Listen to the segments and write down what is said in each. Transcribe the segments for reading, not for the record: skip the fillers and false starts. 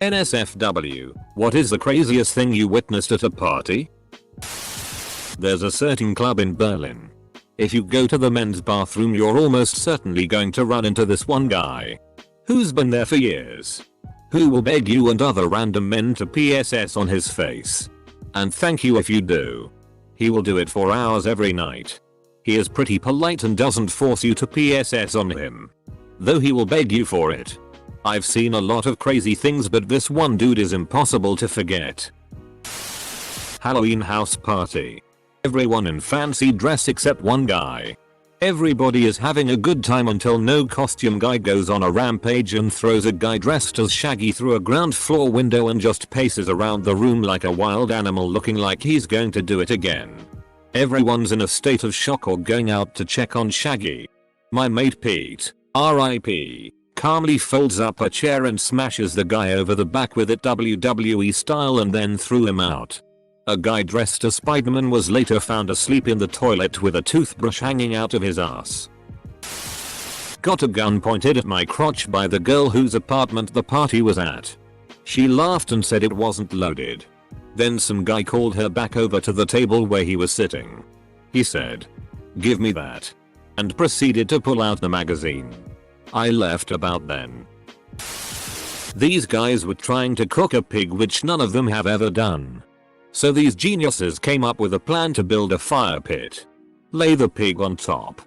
NSFW, what is the craziest thing you witnessed at a party? There's a certain club in Berlin. If you go to the men's bathroom, you're almost certainly going to run into this one guy who's been there for years, who will beg you and other random men to PSS on his face. And thank you if you do. He will do it for hours every night. He is pretty polite and doesn't force you to PSS on him, though he will beg you for it. I've seen a lot of crazy things, but this one dude is impossible to forget. Halloween house party. Everyone in fancy dress except one guy. Everybody is having a good time until no costume guy goes on a rampage and throws a guy dressed as Shaggy through a ground floor window and just paces around the room like a wild animal, looking like he's going to do it again. Everyone's in a state of shock or going out to check on Shaggy. My mate Pete, RIP, calmly folds up a chair and smashes the guy over the back with it WWE style and then threw him out. A guy dressed as Spider-Man was later found asleep in the toilet with a toothbrush hanging out of his ass. Got a gun pointed at my crotch by the girl whose apartment the party was at. She laughed and said it wasn't loaded. Then some guy called her back over to the table where he was sitting. He said, "Give me that," and proceeded to pull out the magazine. I left about then. These guys were trying to cook a pig, which none of them have ever done. So these geniuses came up with a plan to build a fire pit, lay the pig on top,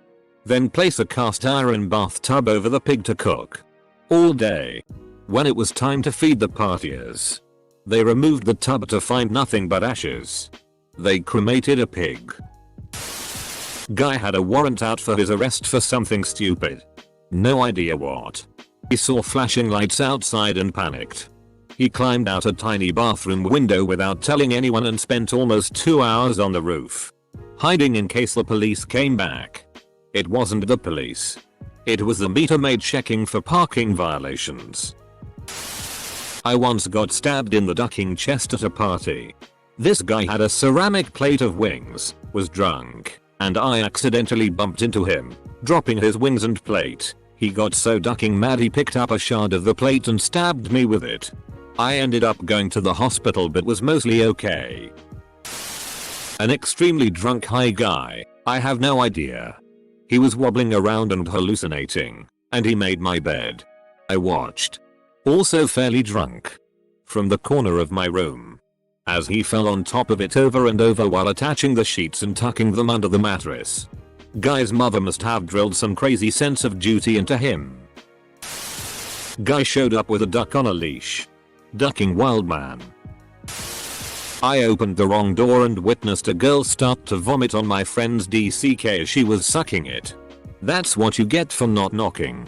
then place a cast iron bathtub over the pig to cook all day. When it was time to feed the partiers, they removed the tub to find nothing but ashes. They cremated a pig. Guy had a warrant out for his arrest for something stupid. No idea what. He saw flashing lights outside and panicked. He climbed out a tiny bathroom window without telling anyone and spent almost 2 hours on the roof, hiding in case the police came back. It wasn't the police. It was the meter maid checking for parking violations. I once got stabbed in the ducking chest at a party. This guy had a ceramic plate of wings, was drunk, and I accidentally bumped into him, dropping his wings and plate. He got so ducking mad he picked up a shard of the plate and stabbed me with it. I ended up going to the hospital but was mostly okay. An extremely drunk high guy, I have no idea. He was wobbling around and hallucinating, and he made my bed. I watched, also fairly drunk, from the corner of my room, as he fell on top of it over and over while attaching the sheets and tucking them under the mattress. Guy's mother must have drilled some crazy sense of duty into him. Guy showed up with a duck on a leash. Ducking wild man. I opened the wrong door and witnessed a girl start to vomit on my friend's DCK as she was sucking it. That's what you get for not knocking.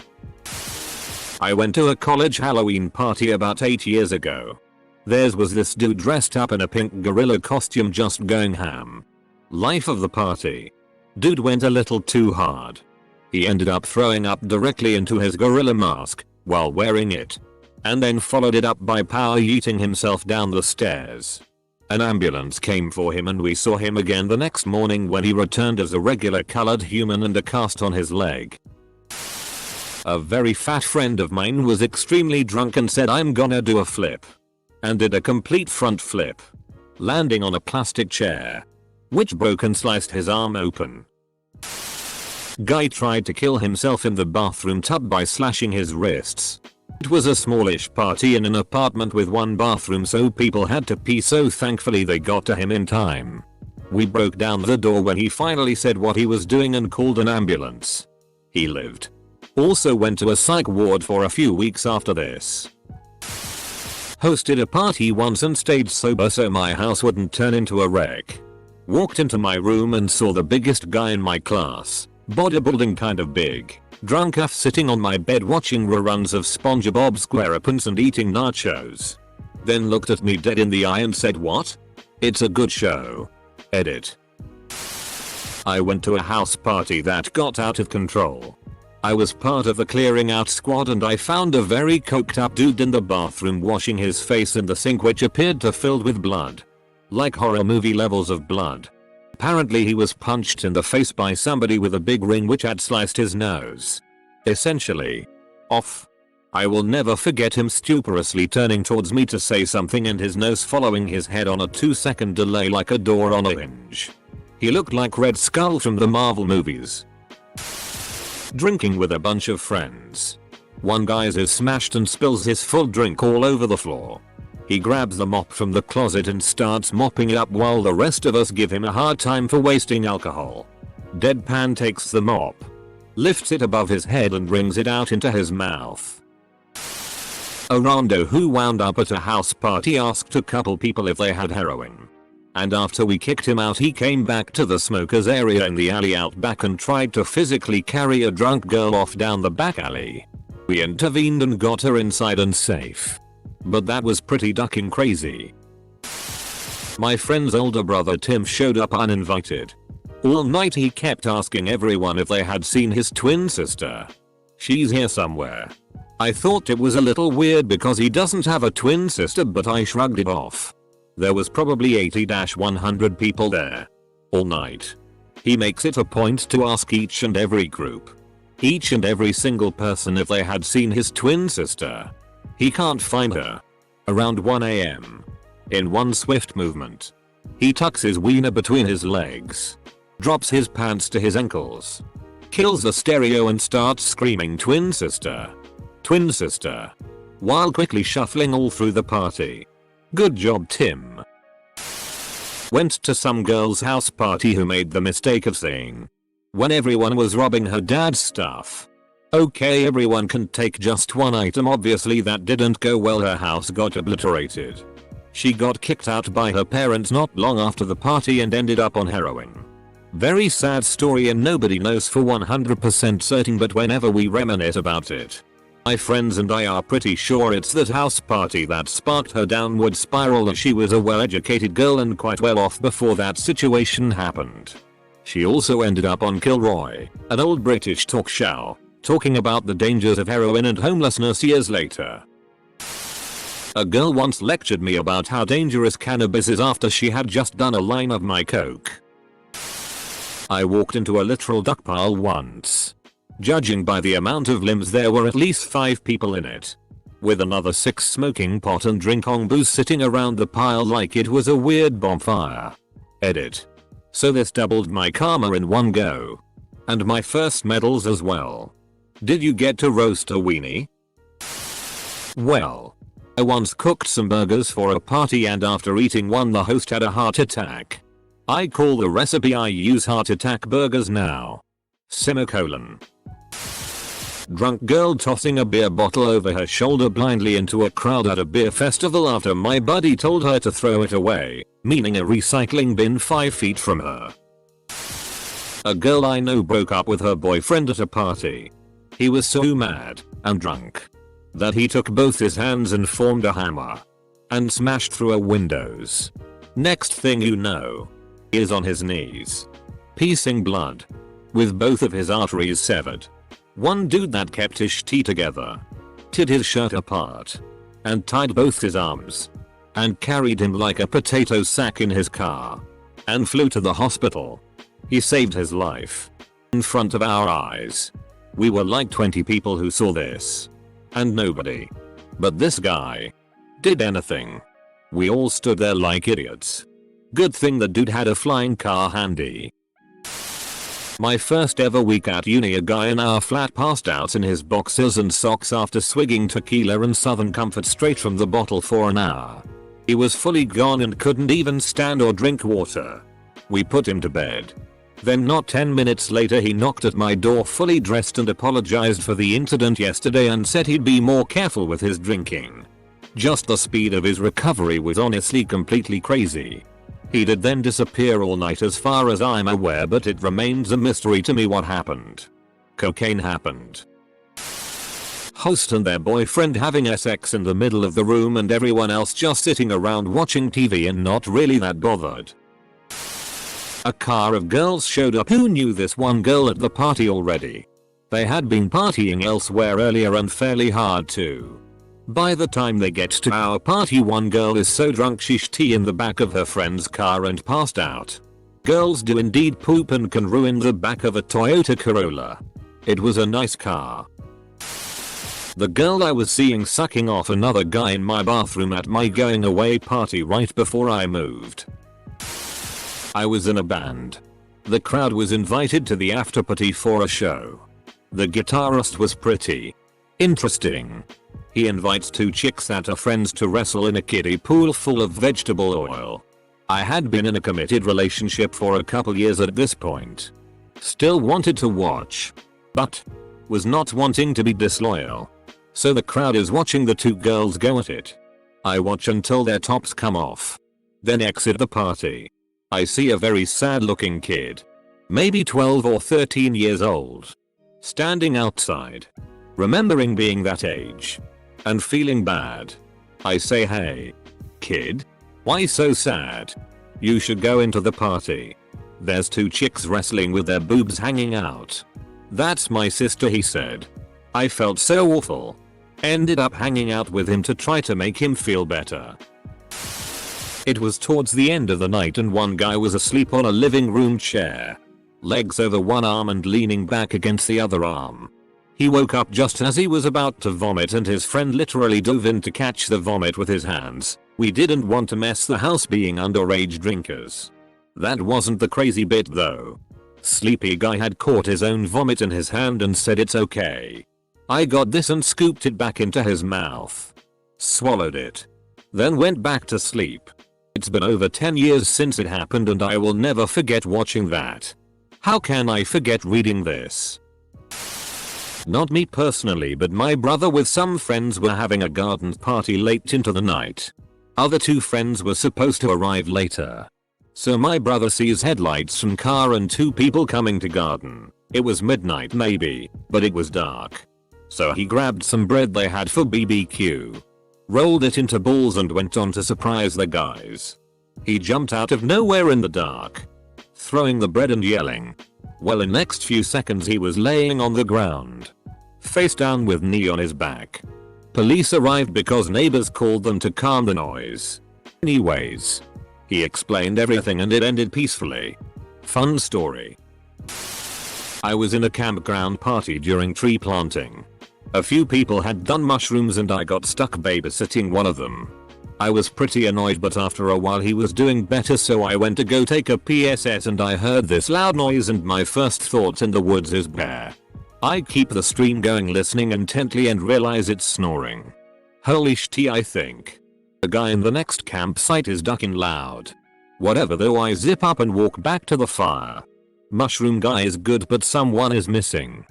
I went to a college Halloween party about 8 years ago. Theirs was this dude dressed up in a pink gorilla costume just going ham. Life of the party. Dude went a little too hard. He ended up throwing up directly into his gorilla mask while wearing it, and then followed it up by power yeeting himself down the stairs. An ambulance came for him and we saw him again the next morning when he returned as a regular colored human and a cast on his leg. A very fat friend of mine was extremely drunk and said, "I'm gonna do a flip," and did a complete front flip, landing on a plastic chair, which broke and sliced his arm open. Guy tried to kill himself in the bathroom tub by slashing his wrists. It was a smallish party in an apartment with one bathroom, so people had to pee, so thankfully they got to him in time. We broke down the door when he finally said what he was doing and called an ambulance. He lived. Also went to a psych ward for a few weeks after this. Hosted a party once and stayed sober so my house wouldn't turn into a wreck. Walked into my room and saw the biggest guy in my class, bodybuilding kind of big, drunk AF, sitting on my bed watching reruns of SpongeBob SquarePants and eating nachos. Then looked at me dead in the eye and said, "What? It's a good show. Edit." I went to a house party that got out of control. I was part of the clearing out squad and I found a very coked up dude in the bathroom washing his face in the sink, which appeared to filled with blood. Like horror movie levels of blood. Apparently he was punched in the face by somebody with a big ring which had sliced his nose. Essentially. Off. I will never forget him stuperously turning towards me to say something and his nose following his head on a 2-second delay like a door on a hinge. He looked like Red Skull from the Marvel movies. Drinking with a bunch of friends. One guy is smashed and spills his full drink all over the floor. He grabs the mop from the closet and starts mopping it up while the rest of us give him a hard time for wasting alcohol. Deadpan takes the mop, lifts it above his head and wrings it out into his mouth. A rando who wound up at a house party asked a couple people if they had heroin. And after we kicked him out he came back to the smokers area in the alley out back and tried to physically carry a drunk girl off down the back alley. We intervened and got her inside and safe. But that was pretty ducking crazy. My friend's older brother Tim showed up uninvited. All night he kept asking everyone if they had seen his twin sister. She's here somewhere. I thought it was a little weird because he doesn't have a twin sister, but I shrugged it off. There was probably 80-100 people there. All night. He makes it a point to ask each and every group. Each and every single person if they had seen his twin sister. He can't find her. Around 1 AM. In one swift movement. He tucks his wiener between his legs. Drops his pants to his ankles. Kills the stereo and starts screaming twin sister. Twin sister. While quickly shuffling all through the party. Good job, Tim. Went to some girl's house party who made the mistake of saying, when everyone was robbing her dad's stuff. Okay, everyone can take just one item. Obviously that didn't go well. Her house got obliterated. She got kicked out by her parents not long after the party and ended up on heroin. Very sad story and nobody knows for 100% certain, but whenever we reminisce about it, my friends and I are pretty sure it's that house party that sparked her downward spiral, as she was a well-educated girl and quite well off before that situation happened. She also ended up on Kilroy, an old British talk show, talking about the dangers of heroin and homelessness years later. A girl once lectured me about how dangerous cannabis is after she had just done a line of my coke. I walked into a literal duck pile once. Judging by the amount of limbs, there were at least 5 people in it. With another 6 smoking pot and drinking booze sitting around the pile like it was a weird bonfire. Edit. So this doubled my karma in one go. And my first medals as well. Did you get to roast a weenie? Well, I once cooked some burgers for a party and after eating one the host had a heart attack. I call the recipe I use heart attack burgers now. Semicolon. Drunk girl tossing a beer bottle over her shoulder blindly into a crowd at a beer festival after my buddy told her to throw it away, meaning a recycling bin 5 feet from her. A girl I know broke up with her boyfriend at a party. He was so mad and drunk that he took both his hands and formed a hammer and smashed through a windows. Next thing you know, he is on his knees, piecing blood, with both of his arteries severed. One dude that kept his tee together did his shirt apart and tied both his arms and carried him like a potato sack in his car and flew to the hospital. He saved his life in front of our eyes. We were like 20 people who saw this and nobody but this guy did anything. We all stood there like idiots. Good thing the dude had a flying car handy. My first ever week at uni, a guy in our flat passed out in his boxers and socks after swigging tequila and Southern Comfort straight from the bottle for an hour. He was fully gone and couldn't even stand or drink water. We put him to bed. Then not 10 minutes later he knocked at my door fully dressed and apologized for the incident yesterday and said he'd be more careful with his drinking. Just the speed of his recovery was honestly completely crazy. He did then disappear all night as far as I'm aware, but it remains a mystery to me what happened. Cocaine happened. Host and their boyfriend having sex in the middle of the room and everyone else just sitting around watching TV and not really that bothered. A car of girls showed up who knew this one girl at the party already. They had been partying elsewhere earlier and fairly hard too. By the time they get to our party, one girl is so drunk she's tea in the back of her friend's car and passed out. Girls do indeed poop and can ruin the back of a Toyota Corolla. It was a nice car. The girl I was seeing sucking off another guy in my bathroom at my going away party right before I moved. I was in a band. The crowd was invited to the after party for a show. The guitarist was pretty interesting. He invites 2 chicks that are friends to wrestle in a kiddie pool full of vegetable oil. I had been in a committed relationship for a couple years at this point. Still wanted to watch, but was not wanting to be disloyal. So the crowd is watching the 2 girls go at it. I watch until their tops come off. Then exit the party. I see a very sad looking kid. Maybe 12 or 13 years old. Standing outside. Remembering being that age. And feeling bad. I say, hey, kid? Why so sad? You should go into the party. There's 2 chicks wrestling with their boobs hanging out. That's my sister, he said. I felt so awful. Ended up hanging out with him to try to make him feel better. It was towards the end of the night and one guy was asleep on a living room chair. Legs over one arm and leaning back against the other arm. He woke up just as he was about to vomit and his friend literally dove in to catch the vomit with his hands. We didn't want to mess the house being underage drinkers. That wasn't the crazy bit though. Sleepy guy had caught his own vomit in his hand and said it's okay. I got this and scooped it back into his mouth. Swallowed it. Then went back to sleep. It's been over 10 years since it happened and I will never forget watching that. How can I forget reading this? Not me personally, but my brother with some friends were having a garden party late into the night. Other 2 friends were supposed to arrive later. So my brother sees headlights from car and 2 people coming to garden. It was midnight maybe, but it was dark. So he grabbed some bread they had for BBQ. Rolled it into balls and went on to surprise the guys. He jumped out of nowhere in the dark. Throwing the bread and yelling. Well, in the next few seconds he was laying on the ground. Face down with knee on his back. Police arrived because neighbors called them to calm the noise. Anyways. He explained everything and it ended peacefully. Fun story. I was in a campground party during tree planting. A few people had done mushrooms and I got stuck babysitting one of them. I was pretty annoyed, but after a while he was doing better, so I went to go take a PSS and I heard this loud noise and my first thought in the woods is bear. I keep the stream going listening intently and realize it's snoring. Holy shit, I think. The guy in the next campsite is ducking loud. Whatever though, I zip up and walk back to the fire. Mushroom guy is good but someone is missing.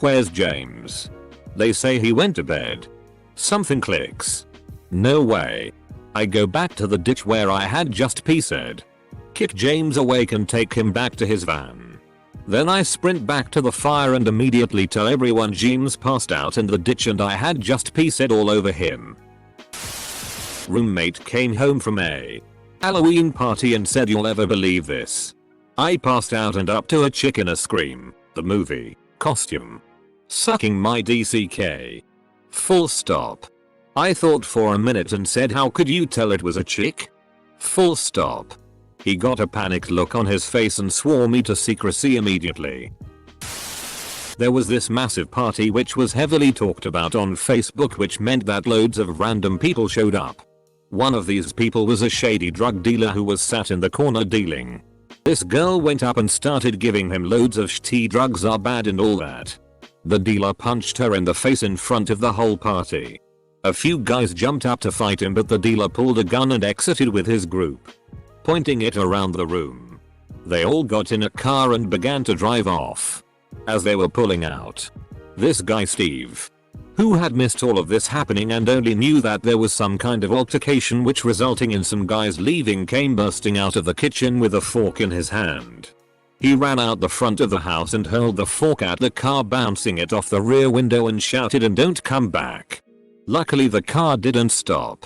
Where's James? They say he went to bed. Something clicks. No way. I go back to the ditch where I had just pee-said. Kick James awake and take him back to his van. Then I sprint back to the fire and immediately tell everyone James passed out in the ditch and I had just pee-said all over him. Roommate came home from a Halloween party and said, you'll ever believe this. I passed out and up to a chick in a Scream, the movie, costume. Sucking my DCK. Full stop. I thought for a minute and said, how could you tell it was a chick? Full stop. He got a panicked look on his face and swore me to secrecy immediately. There was this massive party which was heavily talked about on Facebook, which meant that loads of random people showed up. One of these people was a shady drug dealer who was sat in the corner dealing. This girl went up and started giving him loads of shitty drugs are bad and all that. The dealer punched her in the face in front of the whole party. A few guys jumped up to fight him, but the dealer pulled a gun and exited with his group, pointing it around the room. They all got in a car and began to drive off. As they were pulling out, this guy Steve, who had missed all of this happening and only knew that there was some kind of altercation which resulting in some guys leaving, came bursting out of the kitchen with a fork in his hand. He ran out the front of the house and hurled the fork at the car, bouncing it off the rear window, and shouted, and don't come back. Luckily the car didn't stop.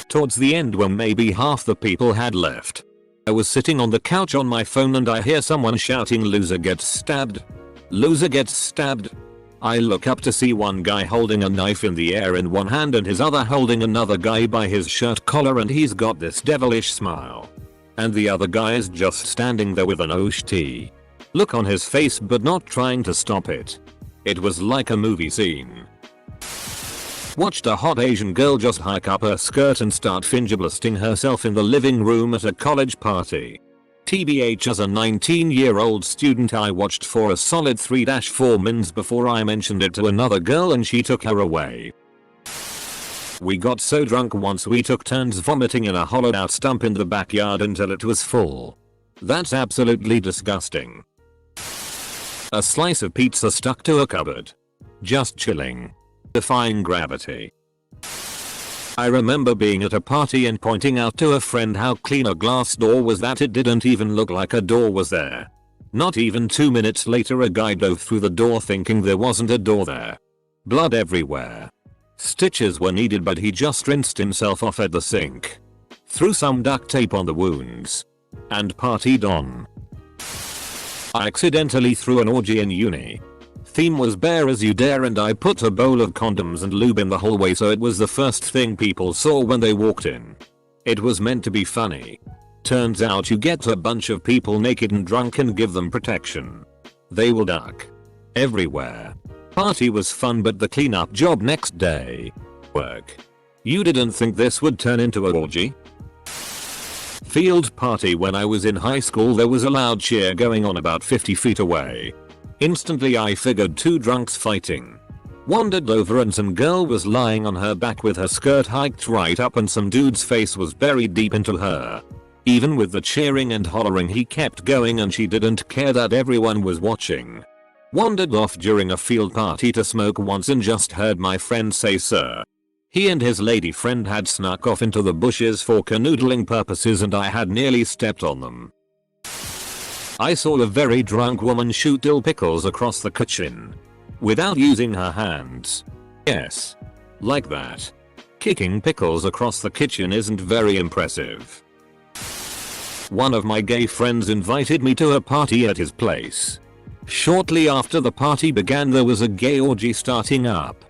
Towards the end, when maybe half the people had left, I was sitting on the couch on my phone and I hear someone shouting, loser gets stabbed. Loser gets stabbed. I look up to see one guy holding a knife in the air in one hand and his other holding another guy by his shirt collar, and he's got this devilish smile. And the other guy is just standing there with an OST look on his face but not trying to stop it. It was like a movie scene. Watched a hot Asian girl just hike up her skirt and start fingerblasting herself in the living room at a college party. TBH, as a 19-year-old student, I watched for a solid 3-4 minutes before I mentioned it to another girl and she took her away. We got so drunk once we took turns vomiting in a hollowed out stump in the backyard until it was full. That's absolutely disgusting. A slice of pizza stuck to a cupboard. Just chilling. Defying gravity. I remember being at a party and pointing out to a friend how clean a glass door was that it didn't even look like a door was there. Not even 2 minutes later a guy dove through the door thinking there wasn't a door there. Blood everywhere. Stitches were needed but he just rinsed himself off at the sink. Threw some duct tape on the wounds. And partied on. I accidentally threw an orgy in uni. Theme was bare as you dare and I put a bowl of condoms and lube in the hallway so it was the first thing people saw when they walked in. It was meant to be funny. Turns out you get a bunch of people naked and drunk and give them protection. They will duck. Everywhere. Party was fun but the cleanup job next day. Work. You didn't think this would turn into an orgy? Field party. When I was in high school there was a loud cheer going on about 50 feet away. Instantly I figured two drunks fighting. Wandered over and some girl was lying on her back with her skirt hiked right up and some dude's face was buried deep into her. Even with the cheering and hollering he kept going and she didn't care that everyone was watching. Wandered off during a field party to smoke once and just heard my friend say sir. He and his lady friend had snuck off into the bushes for canoodling purposes and I had nearly stepped on them. I saw a very drunk woman shoot dill pickles across the kitchen. Without using her hands. Yes. Like that. Kicking pickles across the kitchen isn't very impressive. One of my gay friends invited me to a party at his place. Shortly after the party began there was a gay orgy starting up.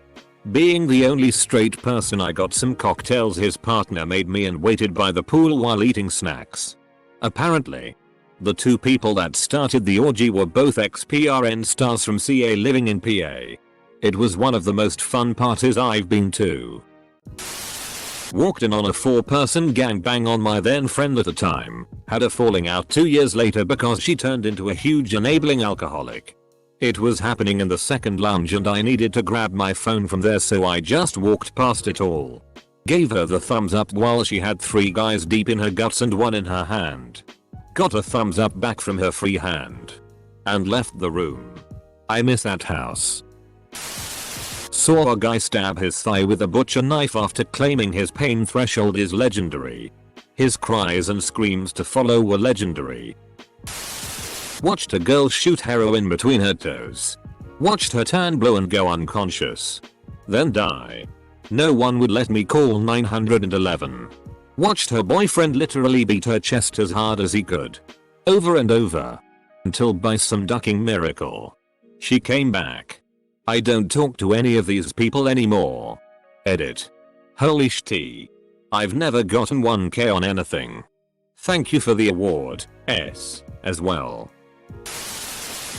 Being the only straight person I got some cocktails his partner made me and waited by the pool while eating snacks. Apparently. The two people that started the orgy were both ex-PRN stars from CA living in PA. It was one of the most fun parties I've been to. Walked in on a 4-person gangbang on my then friend at the time. Had a falling out 2 years later because she turned into a huge enabling alcoholic. It was happening in the second lounge and I needed to grab my phone from there so I just walked past it all. Gave her the thumbs up while she had 3 guys deep in her guts and 1 in her hand. Got a thumbs up back from her free hand. And left the room. I miss that house. Saw a guy stab his thigh with a butcher knife after claiming his pain threshold is legendary. His cries and screams to follow were legendary. Watched a girl shoot heroin between her toes. Watched her turn blue and go unconscious. Then die. No one would let me call 911. Watched her boyfriend literally beat her chest as hard as he could. Over and over. Until by some ducking miracle. She came back. I don't talk to any of these people anymore. Edit. Holy shit. I've never gotten 1k on anything. Thank you for the award, S, as well.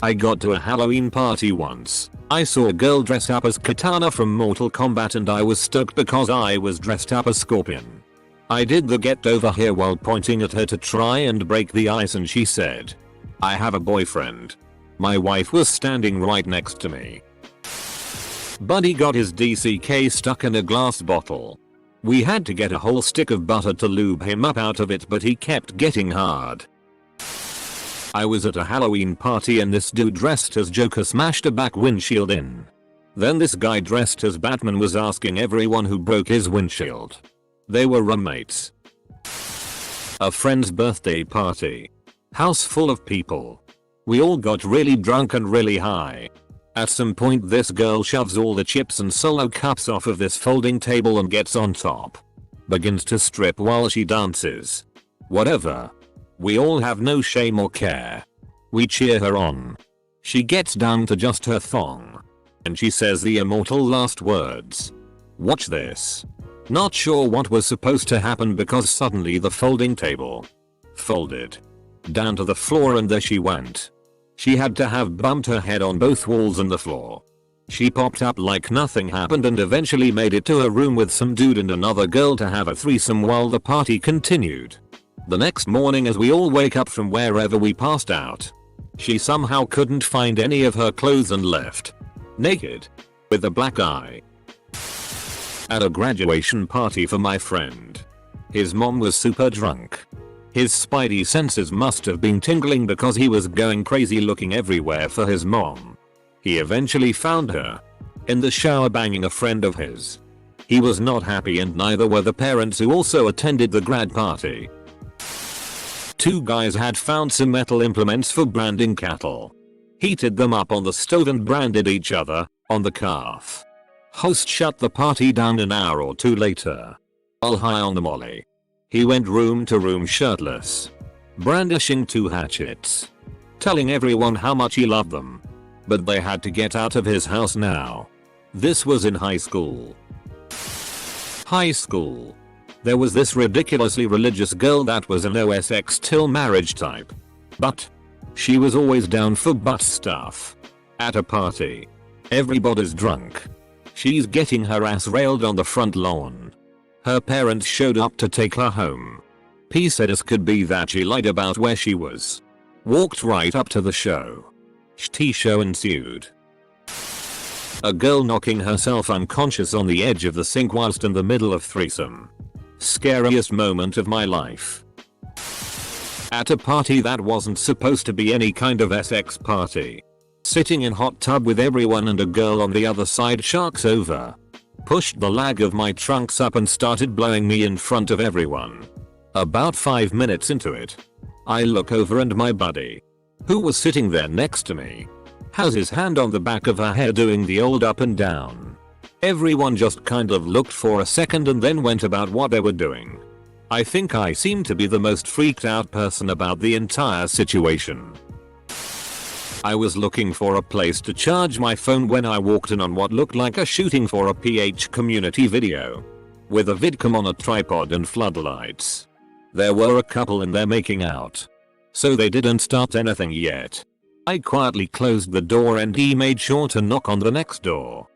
I got to a Halloween party once. I saw a girl dress up as Katana from Mortal Kombat and I was stoked because I was dressed up as Scorpion. I did the get over here while pointing at her to try and break the ice and she said, I have a boyfriend. My wife was standing right next to me. Buddy got his DCK stuck in a glass bottle. We had to get a whole stick of butter to lube him up out of it but he kept getting hard. I was at a Halloween party and this dude dressed as Joker smashed a back windshield in. Then this guy dressed as Batman was asking everyone who broke his windshield. They were roommates. A friend's birthday party. House full of people. We all got really drunk and really high. At some point this girl shoves all the chips and solo cups off of this folding table and gets on top. Begins to strip while she dances. Whatever. We all have no shame or care. We cheer her on. She gets down to just her thong. And she says the immortal last words. Watch this. Not sure what was supposed to happen because suddenly the folding table folded down to the floor and there she went. She had to have bumped her head on both walls and the floor. She popped up like nothing happened and eventually made it to her room with some dude and another girl to have a threesome while the party continued. The next morning as we all wake up from wherever we passed out, she somehow couldn't find any of her clothes and left naked with a black eye. At a graduation party for my friend. His mom was super drunk. His spidey senses must have been tingling because he was going crazy looking everywhere for his mom. He eventually found her in the shower banging a friend of his. He was not happy and neither were the parents who also attended the grad party. Two guys had found some metal implements for branding cattle. Heated them up on the stove and branded each other on the calf. Host shut the party down an hour or two later. All high on the molly. He went room to room shirtless, brandishing two hatchets, telling everyone how much he loved them. But they had to get out of his house now. This was in high school. High school. There was this ridiculously religious girl that was an OSX till marriage type. But she was always down for butt stuff. At a party, everybody's drunk. She's getting her ass railed on the front lawn. Her parents showed up to take her home. P said as could be that she lied about where she was. Walked right up to the show. Show ensued. A girl knocking herself unconscious on the edge of the sink whilst in the middle of threesome. Scariest moment of my life. At a party that wasn't supposed to be any kind of SX party. Sitting in hot tub with everyone and a girl on the other side sharks over. Pushed the lag of my trunks up and started blowing me in front of everyone. About 5 minutes into it, I look over and my buddy, who was sitting there next to me, has his hand on the back of her hair doing the old up and down. Everyone just kind of looked for a second and then went about what they were doing. I think I seemed to be the most freaked out person about the entire situation. I was looking for a place to charge my phone when I walked in on what looked like a shooting for a PH community video. With a vidcam on a tripod and floodlights. There were a couple in there making out. So they didn't start anything yet. I quietly closed the door and he made sure to knock on the next door.